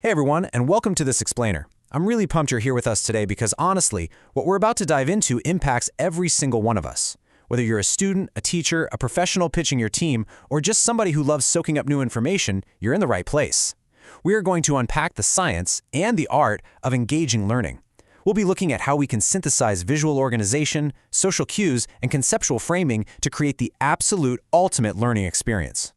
Hey everyone, and welcome to This Explainer. I'm really pumped you're here with us today because honestly, what we're about to dive into impacts every single one of us. Whether you're a student, a teacher, a professional pitching your team, or just somebody who loves soaking up new information, you're in the right place. We are going to unpack the science and the art of engaging learning. We'll be looking at how we can synthesize visual organization, social cues, and conceptual framing to create the absolute ultimate learning experience.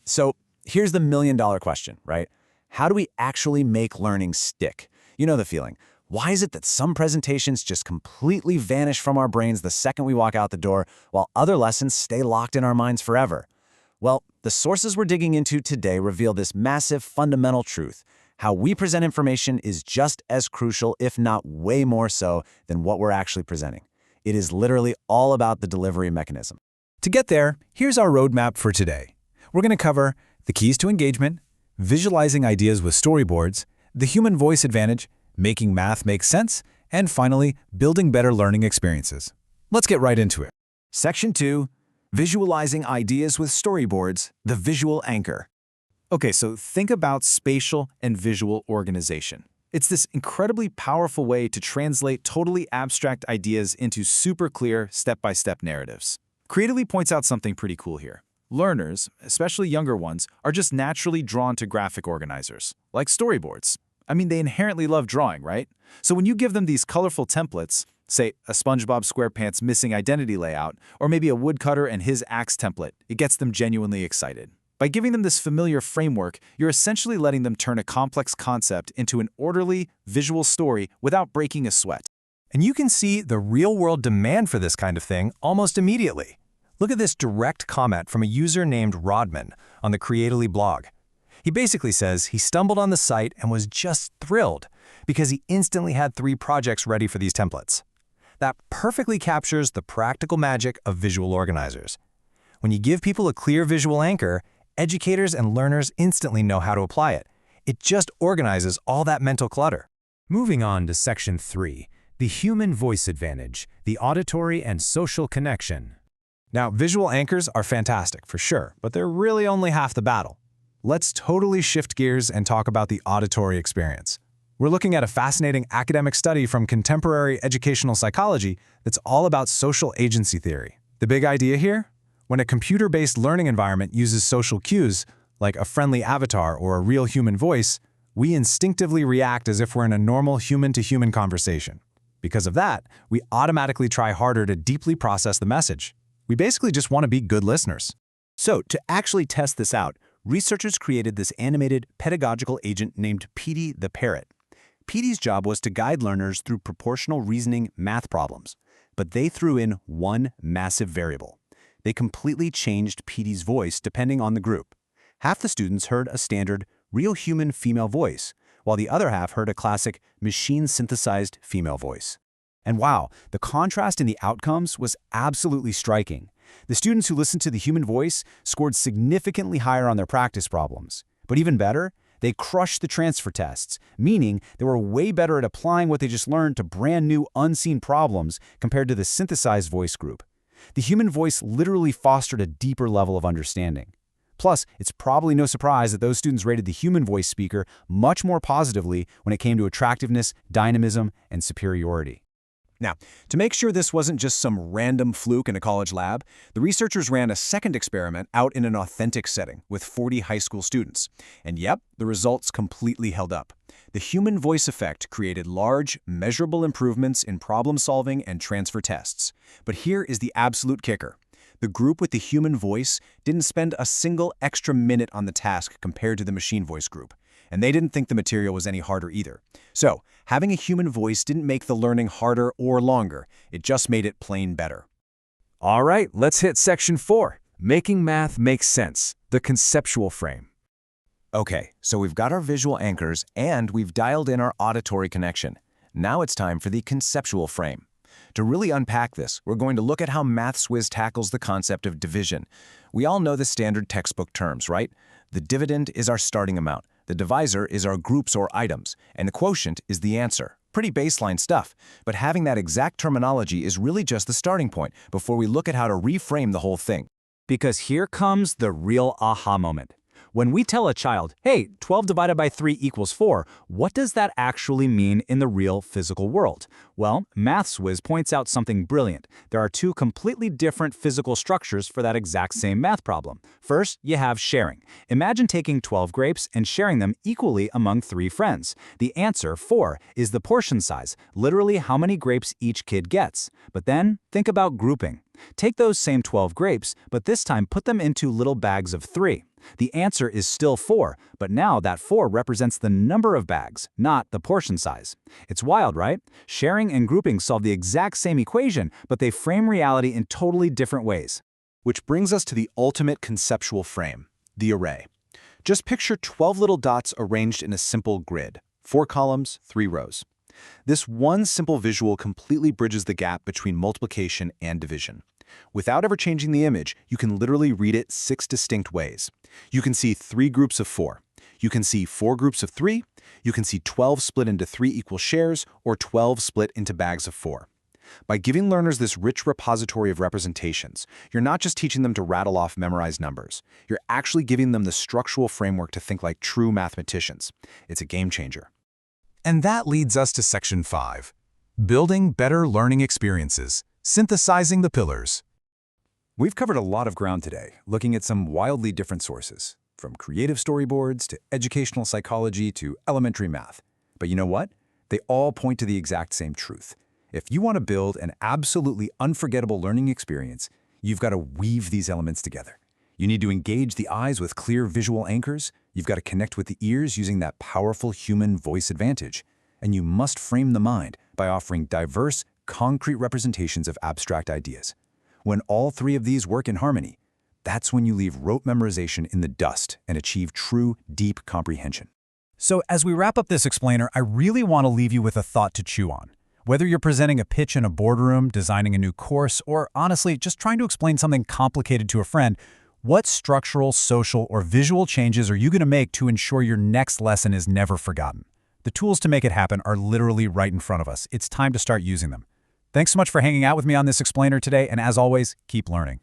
So here's the million-dollar question, right? How do we actually make learning stick? You know the feeling. Why is it that some presentations just completely vanish from our brains the second we walk out the door, while other lessons stay locked in our minds forever? Well, the sources we're digging into today reveal this massive fundamental truth. How we present information is just as crucial, if not way more so, than what we're actually presenting. It is literally all about the delivery mechanism. To get there, here's our roadmap for today. We're going to cover the keys to engagement, visualizing ideas with storyboards, the human voice advantage, making math make sense, and finally, building better learning experiences. Let's get right into it. Section 2, Visualizing Ideas with Storyboards, the Visual Anchor. Okay, so think about spatial and visual organization. It's this incredibly powerful way to translate totally abstract ideas into super clear step-by-step narratives. Creatively points out something pretty cool here. Learners, especially younger ones, are just naturally drawn to graphic organizers, like storyboards. I mean, they inherently love drawing, right? So when you give them these colorful templates, say a SpongeBob SquarePants missing identity layout, or maybe a woodcutter and his axe template, it gets them genuinely excited. By giving them this familiar framework, you're essentially letting them turn a complex concept into an orderly, visual story without breaking a sweat. And you can see the real-world demand for this kind of thing almost immediately. Look at this direct comment from a user named Rodman on the Creately blog. He basically says he stumbled on the site and was just thrilled because he instantly had 3 projects ready for these templates. That perfectly captures the practical magic of visual organizers. When you give people a clear visual anchor, educators and learners instantly know how to apply it. It just organizes all that mental clutter. Moving on to Section 3, the human voice advantage, the auditory and social connection. Now, visual anchors are fantastic, for sure, but they're really only half the battle. Let's totally shift gears and talk about the auditory experience. We're looking at a fascinating academic study from contemporary educational psychology that's all about social agency theory. The big idea here? When a computer-based learning environment uses social cues, like a friendly avatar or a real human voice, we instinctively react as if we're in a normal human-to-human conversation. Because of that, we automatically try harder to deeply process the message. We basically just want to be good listeners. So, to actually test this out, researchers created this animated pedagogical agent named Petey the Parrot. Petey's job was to guide learners through proportional reasoning math problems, but they threw in one massive variable. They completely changed Petey's voice depending on the group. Half the students heard a standard, real human female voice, while the other half heard a classic, machine-synthesized female voice. And wow, the contrast in the outcomes was absolutely striking. The students who listened to the human voice scored significantly higher on their practice problems. But even better, they crushed the transfer tests, meaning they were way better at applying what they just learned to brand new, unseen problems compared to the synthesized voice group. The human voice literally fostered a deeper level of understanding. Plus, it's probably no surprise that those students rated the human voice speaker much more positively when it came to attractiveness, dynamism, and superiority. Now, to make sure this wasn't just some random fluke in a college lab, the researchers ran a second experiment out in an authentic setting with 40 high school students. And yep, the results completely held up. The human voice effect created large, measurable improvements in problem solving and transfer tests. But here is the absolute kicker. The group with the human voice didn't spend a single extra minute on the task compared to the machine voice group. And they didn't think the material was any harder either. So, having a human voice didn't make the learning harder or longer. It just made it plain better. All right, let's hit Section 4, making math make sense, the conceptual frame. Okay, so we've got our visual anchors and we've dialed in our auditory connection. Now it's time for the conceptual frame. To really unpack this, we're going to look at how MathSwiz tackles the concept of division. We all know the standard textbook terms, right? The dividend is our starting amount. The divisor is our groups or items, and the quotient is the answer. Pretty baseline stuff, but having that exact terminology is really just the starting point before we look at how to reframe the whole thing. Because here comes the real aha moment. When we tell a child, hey, 12 divided by 3 equals 4, what does that actually mean in the real physical world? Well, MathSwiz points out something brilliant. There are two completely different physical structures for that exact same math problem. First, you have sharing. Imagine taking 12 grapes and sharing them equally among 3 friends. The answer, 4, is the portion size, literally how many grapes each kid gets. But then, think about grouping. Take those same 12 grapes, but this time put them into little bags of 3. The answer is still 4, but now that 4 represents the number of bags, not the portion size. It's wild, right? Sharing and grouping solve the exact same equation, but they frame reality in totally different ways. Which brings us to the ultimate conceptual frame, the array. Just picture 12 little dots arranged in a simple grid, 4 columns, 3 rows. This one simple visual completely bridges the gap between multiplication and division. Without ever changing the image, you can literally read it 6 distinct ways. You can see 3 groups of 4. You can see 4 groups of 3. You can see 12 split into 3 equal shares, or 12 split into bags of 4. By giving learners this rich repository of representations, you're not just teaching them to rattle off memorized numbers. You're actually giving them the structural framework to think like true mathematicians. It's a game changer. And that leads us to Section 5, Building Better Learning Experiences, Synthesizing the Pillars. We've covered a lot of ground today, looking at some wildly different sources, from creative storyboards to educational psychology to elementary math. But you know what? They all point to the exact same truth. If you want to build an absolutely unforgettable learning experience, you've got to weave these elements together. You need to engage the eyes with clear visual anchors, you've got to connect with the ears using that powerful human voice advantage, and you must frame the mind by offering diverse, concrete representations of abstract ideas. When all 3 of these work in harmony, that's when you leave rote memorization in the dust and achieve true, deep comprehension. So as we wrap up this explainer, I really want to leave you with a thought to chew on. Whether you're presenting a pitch in a boardroom, designing a new course, or honestly, just trying to explain something complicated to a friend, what structural, social, or visual changes are you going to make to ensure your next lesson is never forgotten? The tools to make it happen are literally right in front of us. It's time to start using them. Thanks so much for hanging out with me on this explainer today, and as always, keep learning.